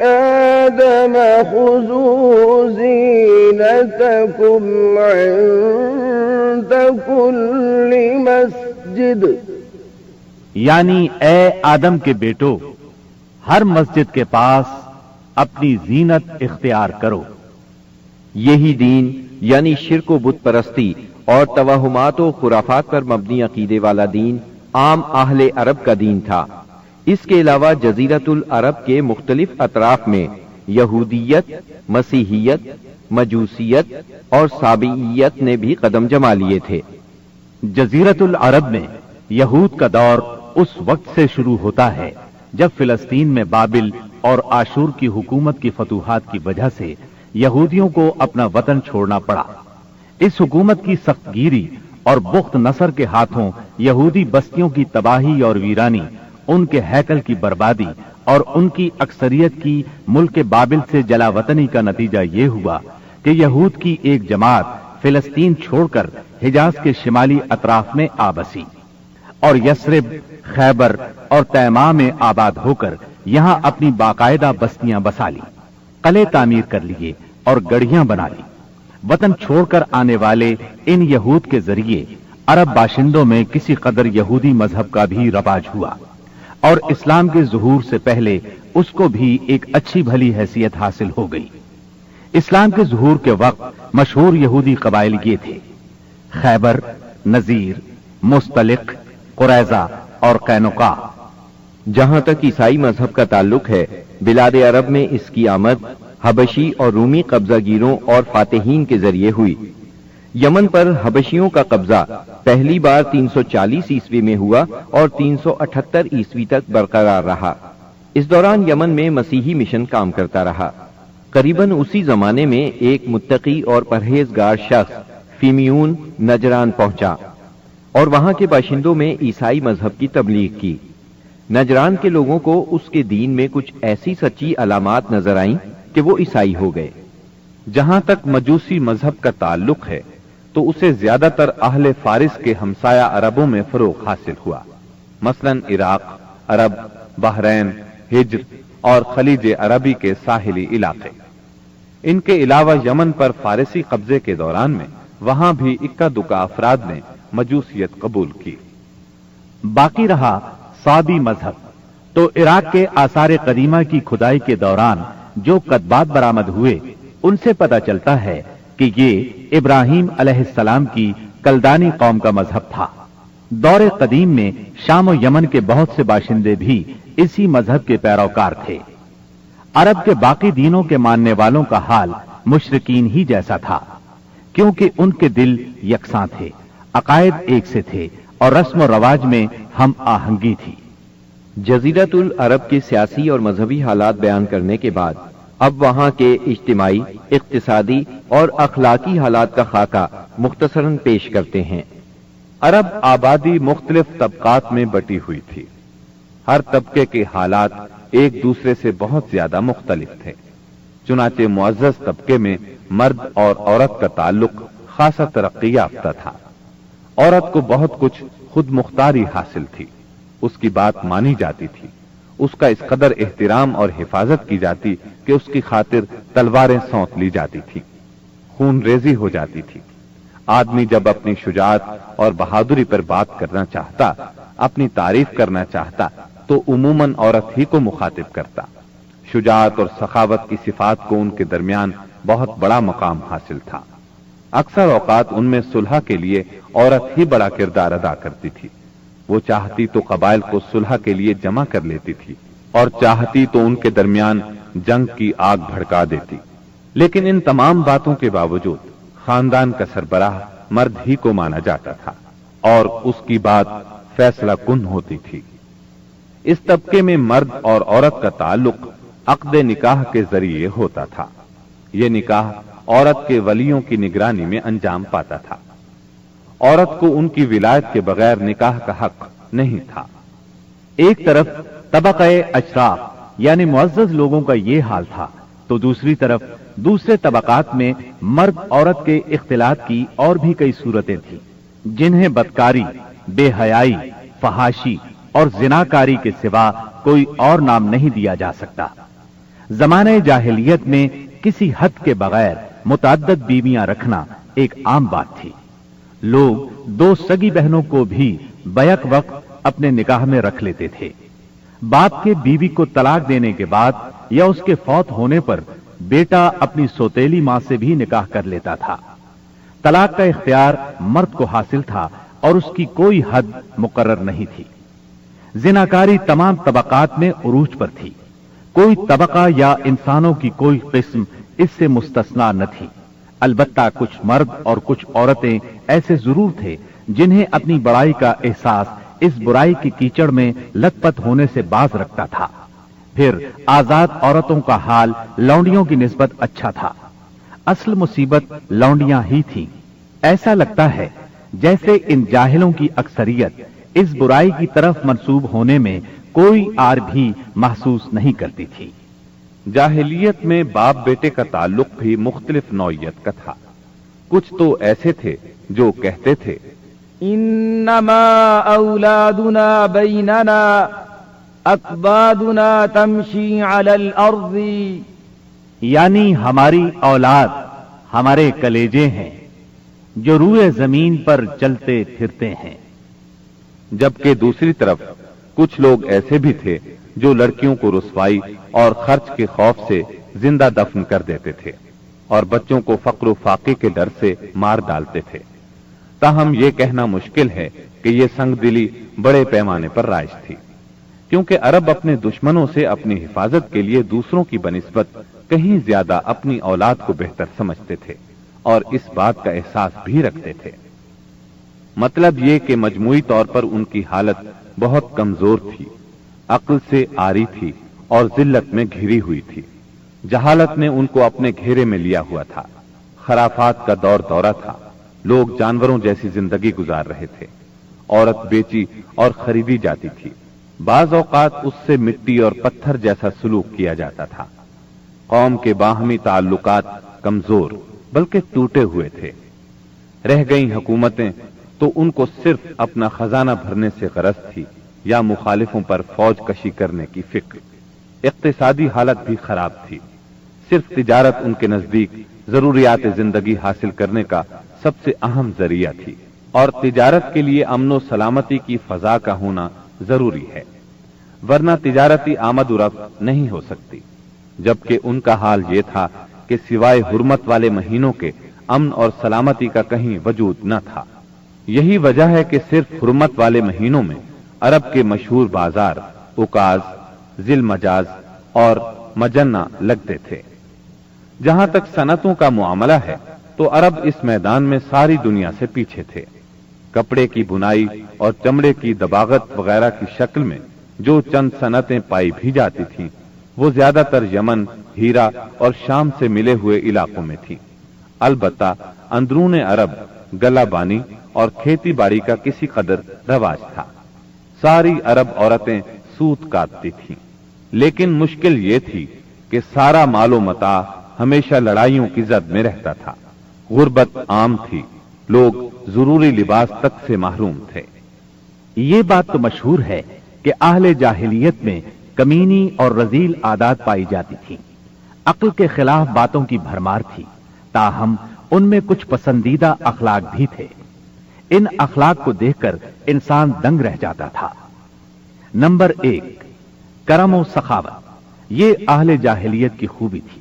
آدم خذوا زينتكم عند كل مسجد، یعنی اے آدم کے بیٹو، ہر مسجد کے پاس اپنی زینت اختیار کرو۔ یہی دین یعنی شرک و بت پرستی اور توہمات و خرافات پر مبنی عقیدے والا دین عام اہل عرب کا دین تھا۔ اس کے علاوہ جزیرۃ العرب کے مختلف اطراف میں یہودیت، مسیحیت، مجوسیت اور سابعیت نے بھی قدم جما لیے تھے۔ جزیرۃ العرب میں یہود کا دور اس وقت سے شروع ہوتا ہے جب فلسطین میں بابل اور آشور کی حکومت کی فتوحات کی وجہ سے یہودیوں کو اپنا وطن چھوڑنا پڑا۔ اس حکومت کی سخت گیری اور بخت نصر کے ہاتھوں یہودی بستیوں کی تباہی اور ویرانی، ان کے ہیکل کی بربادی اور ان کی اکثریت کی ملک بابل سے جلا وطنی کا نتیجہ یہ ہوا کہ یہود کی ایک جماعت فلسطین چھوڑ کر حجاز کے شمالی اطراف میں آ بسی اور یثرب، خیبر اور تیماء میں آباد ہو کر یہاں اپنی باقاعدہ بستیاں بسا لی، قلعے تعمیر کر لیے اور گڑھیاں بنا لی۔ وطن چھوڑ کر آنے والے ان یہود کے ذریعے عرب باشندوں میں کسی قدر یہودی مذہب کا بھی رواج ہوا اور اسلام کے ظہور سے پہلے اس کو بھی ایک اچھی بھلی حیثیت حاصل ہو گئی۔ اسلام کے ظہور کے وقت مشہور یہودی قبائل یہ تھے: خیبر، نذیر، مستلق، قریظہ اور قینقاع۔ جہاں تک عیسائی مذہب کا تعلق ہے، بلاد عرب میں اس کی آمد حبشی اور رومی قبضہ گیروں اور فاتحین کے ذریعے ہوئی۔ یمن پر حبشیوں کا قبضہ پہلی بار 340 عیسوی میں ہوا اور 378 عیسوی تک برقرار رہا۔ اس دوران یمن میں مسیحی مشن کام کرتا رہا۔ قریباً اسی زمانے میں ایک متقی اور پرہیزگار شخص فیمیون نجران پہنچا اور وہاں کے باشندوں میں عیسائی مذہب کی تبلیغ کی۔ نجران کے لوگوں کو اس کے دین میں کچھ ایسی سچی علامات نظر آئیں کہ وہ عیسائی ہو گئے۔ جہاں تک مجوسی مذہب کا تعلق ہے تو اسے زیادہ تر اہل فارس کے ہمسایہ عربوں میں فروغ حاصل ہوا، مثلا عراق، عرب، بحرین، ہجر اور خلیج عربی کے ساحلی علاقے۔ ان کے علاوہ یمن پر فارسی قبضے کے دوران میں وہاں بھی اکا دکا افراد نے مجوسیت قبول کی۔ باقی رہا صابی مذہب، تو عراق کے آثار قدیمہ کی کھدائی کے دوران جو کتبات برآمد ہوئے ان سے پتہ چلتا ہے کہ یہ ابراہیم علیہ السلام کی کلدانی قوم کا مذہب تھا۔ دور قدیم میں شام و یمن کے بہت سے باشندے بھی اسی مذہب کے پیروکار تھے۔ عرب کے باقی دینوں کے ماننے والوں کا حال مشرکین ہی جیسا تھا، کیونکہ ان کے دل یکساں تھے، عقائد ایک سے تھے اور رسم و رواج میں ہم آہنگی تھی۔ جزیرۃ العرب کے سیاسی اور مذہبی حالات بیان کرنے کے بعد اب وہاں کے اجتماعی، اقتصادی اور اخلاقی حالات کا خاکہ مختصراً پیش کرتے ہیں۔ عرب آبادی مختلف طبقات میں بٹی ہوئی تھی۔ ہر طبقے کے حالات ایک دوسرے سے بہت زیادہ مختلف تھے۔ چنانچہ معزز طبقے میں مرد اور عورت کا تعلق خاصا ترقی یافتہ تھا۔ عورت کو بہت کچھ خود مختاری حاصل تھی، اس کی بات مانی جاتی تھی، اس کا اس قدر احترام اور حفاظت کی جاتی کہ اس کی خاطر تلواریں سونت لی جاتی تھی، خون ریزی ہو جاتی تھی۔ آدمی جب اپنی شجاعت اور بہادری پر بات کرنا چاہتا، اپنی تعریف کرنا چاہتا تو عموماً عورت ہی کو مخاطب کرتا۔ شجاعت اور سخاوت کی صفات کو ان کے درمیان بہت بڑا مقام حاصل تھا۔ اکثر اوقات ان میں صلح کے لیے عورت ہی بڑا کردار ادا کرتی تھی۔ وہ چاہتی تو قبائل کو صلح کے لیے جمع کر لیتی تھی اور چاہتی تو ان کے درمیان جنگ کی آگ بھڑکا دیتی۔ لیکن ان تمام باتوں کے باوجود خاندان کا سربراہ مرد ہی کو مانا جاتا تھا اور اس کی بات فیصلہ کن ہوتی تھی۔ اس طبقے میں مرد اور عورت کا تعلق عقد نکاح کے ذریعے ہوتا تھا۔ یہ نکاح عورت کے ولیوں کی نگرانی میں انجام پاتا تھا۔ عورت کو ان کی ولایت کے بغیر نکاح کا حق نہیں تھا۔ ایک طرف طبقہ اشراف یعنی معزز لوگوں کا یہ حال تھا تو دوسری طرف دوسرے طبقات میں مرد عورت کے اختلاط کی اور بھی کئی صورتیں تھیں، جنہیں بدکاری، بے حیائی، فحاشی اور زناکاری کے سوا کوئی اور نام نہیں دیا جا سکتا۔ زمانہ جاہلیت میں کسی حد کے بغیر متعدد بیویاں رکھنا ایک عام بات تھی۔ لوگ دو سگی بہنوں کو بھی بیک وقت اپنے نکاح میں رکھ لیتے تھے۔ باپ کے بیوی کو طلاق دینے کے بعد یا اس کے فوت ہونے پر بیٹا اپنی سوتیلی ماں سے بھی نکاح کر لیتا تھا۔ طلاق کا اختیار مرد کو حاصل تھا اور اس کی کوئی حد مقرر نہیں تھی۔ زناکاری تمام طبقات میں عروج پر تھی، کوئی طبقہ یا انسانوں کی کوئی قسم اس سے مستثنا نہ تھی۔ البتہ کچھ مرد اور کچھ عورتیں ایسے ضرور تھے جنہیں اپنی بڑائی کا احساس اس برائی کی کیچڑ میں لت پت ہونے سے باز رکھتا تھا۔ پھر آزاد عورتوں کا حال لونڈیوں کی نسبت اچھا تھا۔ اصل مصیبت لونڈیاں ہی تھیں۔ ایسا لگتا ہے جیسے ان جاہلوں کی اکثریت اس برائی کی طرف منسوب ہونے میں کوئی آر بھی محسوس نہیں کرتی تھی۔ جاہلیت میں باپ بیٹے کا تعلق بھی مختلف نوعیت کا تھا۔ کچھ تو ایسے تھے جو کہتے تھے انما اولادنا بیننا اکبادنا تمشی علی الارض، یعنی ہماری اولاد ہمارے کلیجے ہیں جو روئے زمین پر چلتے پھرتے ہیں۔ جبکہ دوسری طرف کچھ لوگ ایسے بھی تھے جو لڑکیوں کو رسوائی اور خرچ کے خوف سے زندہ دفن کر دیتے تھے اور بچوں کو فقر و فاقے کے ڈر سے مار ڈالتے تھے۔ تاہم یہ کہنا مشکل ہے کہ یہ سنگ دلی بڑے پیمانے پر رائج تھی، کیونکہ عرب اپنے دشمنوں سے اپنی حفاظت کے لیے دوسروں کی بنسبت کہیں زیادہ اپنی اولاد کو بہتر سمجھتے تھے اور اس بات کا احساس بھی رکھتے تھے۔ مطلب یہ کہ مجموعی طور پر ان کی حالت بہت کمزور تھی، عقل سے عاری تھی اور ذلت میں گھری ہوئی تھی۔ جہالت نے ان کو اپنے گھیرے میں لیا ہوا تھا۔ خرافات کا دور دورہ تھا، لوگ جانوروں جیسی زندگی گزار رہے تھے۔ عورت بیچی اور خریدی جاتی تھی، بعض اوقات اس سے مٹی اور پتھر جیسا سلوک کیا جاتا تھا۔ قوم کے باہمی تعلقات کمزور بلکہ ٹوٹے ہوئے تھے۔ رہ گئیں حکومتیں تو ان کو صرف اپنا خزانہ بھرنے سے غرض تھی یا مخالفوں پر فوج کشی کرنے کی فکر۔ اقتصادی حالت بھی خراب تھی، صرف تجارت ان کے نزدیک ضروریات زندگی حاصل کرنے کا سب سے اہم ذریعہ تھی، اور تجارت کے لیے امن و سلامتی کی فضا کا ہونا ضروری ہے، ورنہ تجارتی آمد و رفت نہیں ہو سکتی۔ جبکہ ان کا حال یہ تھا کہ سوائے حرمت والے مہینوں کے امن اور سلامتی کا کہیں وجود نہ تھا۔ یہی وجہ ہے کہ صرف حرمت والے مہینوں میں عرب کے مشہور بازار اوکاز، ذی المجاز اور مجنہ لگتے تھے۔ جہاں تک صنعتوں کا معاملہ ہے تو عرب اس میدان میں ساری دنیا سے پیچھے تھے۔ کپڑے کی بنائی اور چمڑے کی دباغت وغیرہ کی شکل میں جو چند صنعتیں پائی بھی جاتی تھیں وہ زیادہ تر یمن، ہیرا اور شام سے ملے ہوئے علاقوں میں تھی۔ البتہ اندرون عرب گلہ بانی اور کھیتی باڑی کا کسی قدر رواج تھا۔ ساری عرب عورتیں سوت کاٹتی تھیں، لیکن مشکل یہ تھی کہ سارا مال و متاع ہمیشہ لڑائیوں کی زد میں رہتا تھا۔ غربت عام تھی، لوگ ضروری لباس تک سے محروم تھے۔ یہ بات تو مشہور ہے کہ اہل جاہلیت میں کمینی اور رذیل عادات پائی جاتی تھی، عقل کے خلاف باتوں کی بھرمار تھی، تاہم ان میں کچھ پسندیدہ اخلاق بھی تھے۔ ان اخلاق کو دیکھ کر انسان دنگ رہ جاتا تھا۔ نمبر 1، کرم و سخاوت۔ یہ اہل جاہلیت کی خوبی تھی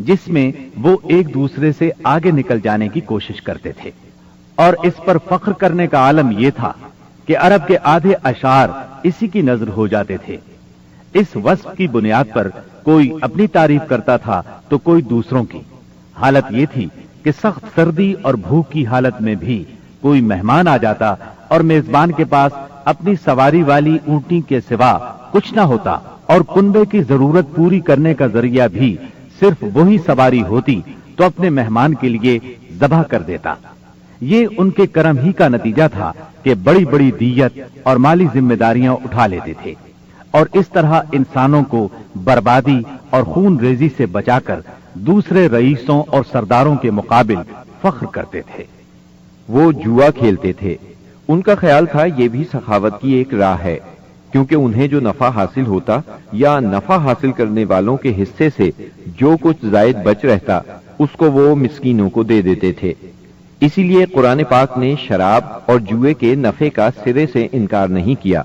جس میں وہ ایک دوسرے سے آگے نکل جانے کی کوشش کرتے تھے، اور اس پر فخر کرنے کا عالم یہ تھا کہ عرب کے آدھے اشعار اسی کی نظر ہو جاتے تھے۔ اس وصف کی بنیاد پر کوئی اپنی تعریف کرتا تھا تو کوئی دوسروں کی۔ حالت یہ تھی کہ سخت سردی اور بھوک کی حالت میں بھی کوئی مہمان آ جاتا اور میزبان کے پاس اپنی سواری والی اونٹی کے سوا کچھ نہ ہوتا، اور کنبے کی ضرورت پوری کرنے کا ذریعہ بھی صرف وہی سواری ہوتی تو اپنے مہمان کے لیے ذبح کر دیتا۔ یہ ان کے کرم ہی کا نتیجہ تھا کہ بڑی بڑی دیت اور مالی ذمہ داریاں اٹھا لیتے تھے، اور اس طرح انسانوں کو بربادی اور خون ریزی سے بچا کر دوسرے رئیسوں اور سرداروں کے مقابل فخر کرتے تھے۔ وہ جوا کھیلتے تھے۔ ان کا خیال تھا یہ بھی سخاوت کی ایک راہ ہے، کیونکہ انہیں جو نفع حاصل ہوتا یا نفع حاصل کرنے والوں کے حصے سے جو کچھ زائد بچ رہتا اس کو وہ مسکینوں کو دے دیتے تھے۔ اسی لیے قرآن پاک نے شراب اور جوئے کے نفع کا سرے سے انکار نہیں کیا،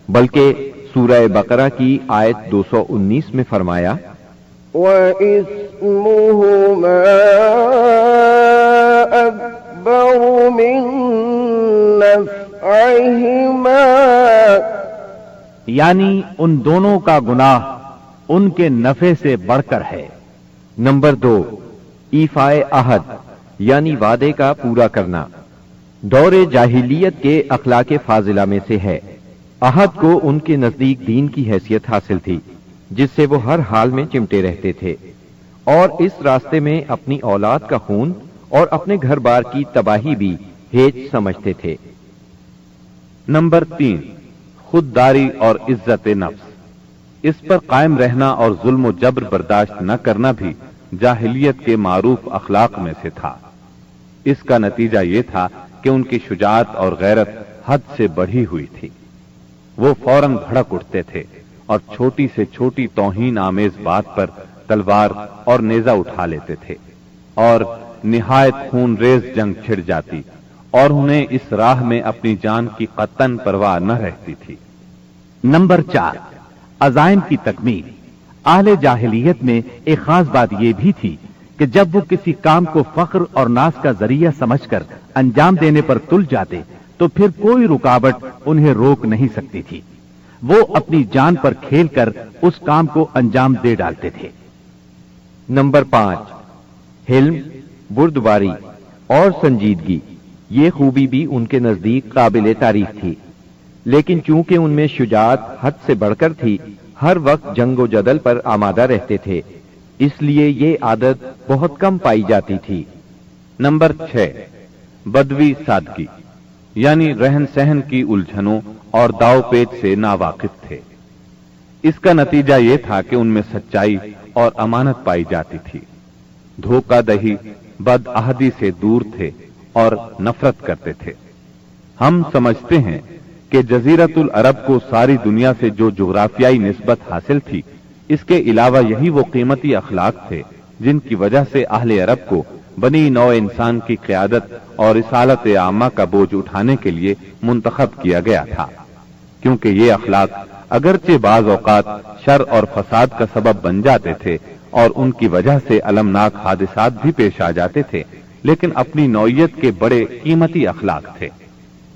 بلکہ سورہ بقرہ کی آیت 219 میں فرمایا، وَإِثْمُهُمَا أَكْبَرُ مِن نَّفْعِهِمَا، یعنی ان دونوں کا گناہ ان کے نفع سے بڑھ کر ہے۔ نمبر 2، ایفائے عہد یعنی وعدے کا پورا کرنا۔ دور جاہلیت کے اخلاق فاضلہ میں سے ہے۔ عہد کو ان کے نزدیک دین کی حیثیت حاصل تھی، جس سے وہ ہر حال میں چمٹے رہتے تھے، اور اس راستے میں اپنی اولاد کا خون اور اپنے گھر بار کی تباہی بھی ہیج سمجھتے تھے۔ نمبر 3، خودداری اور عزت نفس۔ اس پر قائم رہنا اور ظلم و جبر برداشت نہ کرنا بھی جاہلیت کے معروف اخلاق میں سے تھا۔ اس کا نتیجہ یہ تھا کہ ان کی شجاعت اور غیرت حد سے بڑھی ہوئی تھی۔ وہ فوراً بھڑک اٹھتے تھے اور چھوٹی سے چھوٹی توہین آمیز بات پر تلوار اور نیزہ اٹھا لیتے تھے، اور نہایت خون ریز جنگ چھڑ جاتی اور انہیں اس راہ میں اپنی جان کی قطعاً پرواہ نہ رہتی تھی۔ نمبر 4، عزائم کی تکمیل۔ اہل جاہلیت میں ایک خاص بات یہ بھی تھی کہ جب وہ کسی کام کو فخر اور ناز کا ذریعہ سمجھ کر انجام دینے پر تل جاتے تو پھر کوئی رکاوٹ انہیں روک نہیں سکتی تھی۔ وہ اپنی جان پر کھیل کر اس کام کو انجام دے ڈالتے تھے۔ نمبر 5، حلم، بردباری اور سنجیدگی۔ یہ خوبی بھی ان کے نزدیک قابل تعریف تھی، لیکن چونکہ ان میں شجاعت حد سے بڑھ کر تھی، ہر وقت جنگ و جدل پر آمادہ رہتے تھے، اس لیے یہ عادت بہت کم پائی جاتی تھی۔ نمبر 6، بدوی سادگی، یعنی رہن سہن کی الجھنوں اور داؤ پیچ سے ناواقف تھے۔ اس کا نتیجہ یہ تھا کہ ان میں سچائی اور امانت پائی جاتی تھی۔ دھوکہ دہی، بد عہدی سے دور تھے اور نفرت کرتے تھے۔ ہم سمجھتے ہیں کہ جزیرت العرب کو ساری دنیا سے جو جغرافیائی نسبت حاصل تھی، اس کے علاوہ یہی وہ قیمتی اخلاق تھے جن کی وجہ سے اہل عرب کو بنی نوع انسان کی قیادت اور رسالت عامہ کا بوجھ اٹھانے کے لیے منتخب کیا گیا تھا، کیونکہ یہ اخلاق اگرچہ بعض اوقات شر اور فساد کا سبب بن جاتے تھے اور ان کی وجہ سے المناک حادثات بھی پیش آ جاتے تھے، لیکن اپنی نوعیت کے بڑے قیمتی اخلاق تھے۔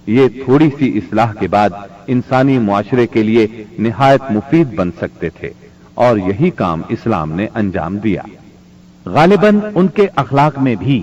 یہ تھوڑی سی اصلاح کے بعد انسانی معاشرے کے لیے نہایت مفید بن سکتے تھے، اور یہی کام اسلام نے انجام دیا۔ غالباً ان کے اخلاق میں بھی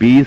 20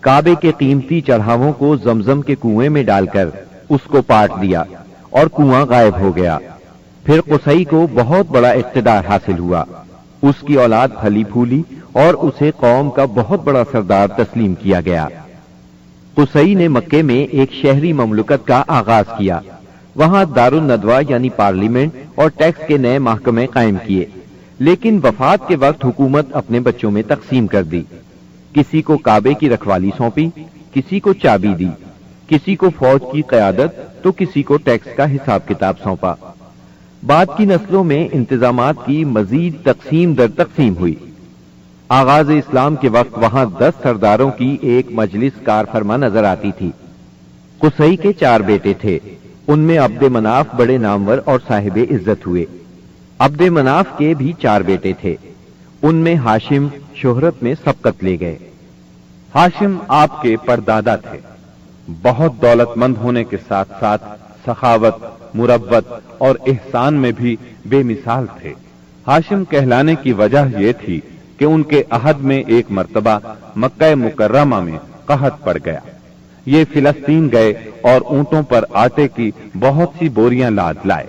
کعبے کے قیمتی چڑھاووں کو زمزم کے کنویں میں ڈال کر اس کو پاٹ دیا اور کنواں غائب ہو گیا۔ پھر قصی کو بہت بڑا اقتدار حاصل ہوا، اس کی اولاد پھلی پھولی اور اسے قوم کا بہت بڑا سردار تسلیم کیا گیا۔ قصی نے مکے میں ایک شہری مملکت کا آغاز کیا، وہاں دارالندوہ یعنی پارلیمنٹ اور ٹیکس کے نئے محکمے قائم کیے، لیکن وفات کے وقت حکومت اپنے بچوں میں تقسیم کر دی۔ کسی کو کعبے کی رکھوالی سونپی، کسی کو چابی دی، کسی کو فوج کی قیادت تو کسی کو ٹیکس کا حساب کتاب سونپا۔ بعد کی نسلوں میں انتظامات کی مزید تقسیم در تقسیم ہوئی۔ آغاز اسلام کے وقت وہاں 10 سرداروں کی ایک مجلس کار فرما نظر آتی تھی۔ قصی کے 4 بیٹے تھے، ان میں عبد مناف بڑے نامور اور صاحب عزت ہوئے۔ عبد مناف کے بھی 4 بیٹے تھے، ان میں ہاشم شہرت میں سبقت لے گئے۔ ہاشم آپ کے پردادا تھے، بہت دولت مند ہونے کے ساتھ ساتھ سخاوت، مروت اور احسان میں بھی بے مثال تھے۔ ہاشم کہلانے کی وجہ یہ تھی کہ ان کے عہد میں ایک مرتبہ مکہ مکرمہ میں قحط پڑ گیا۔ یہ فلسطین گئے اور اونٹوں پر آٹے کی بہت سی بوریاں لاد لائے،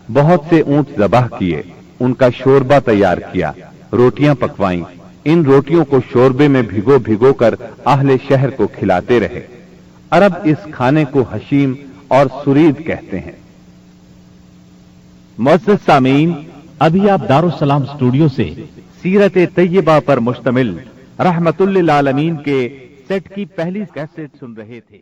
بہت سے اونٹ ذبح کیے، ان کا شوربہ تیار کیا، روٹیاں پکوائیں، ان روٹیوں کو شوربے میں بھگو بھگو کر اہل شہر کو کھلاتے رہے۔ عرب اس کھانے کو حشیم اور سرید کہتے ہیں۔ معزز سامعین، ابھی آپ دارالسلام اسٹوڈیو سے سیرت طیبہ پر مشتمل رحمت للعالمین کے سیٹ کی پہلی کیسٹ سن رہے تھے۔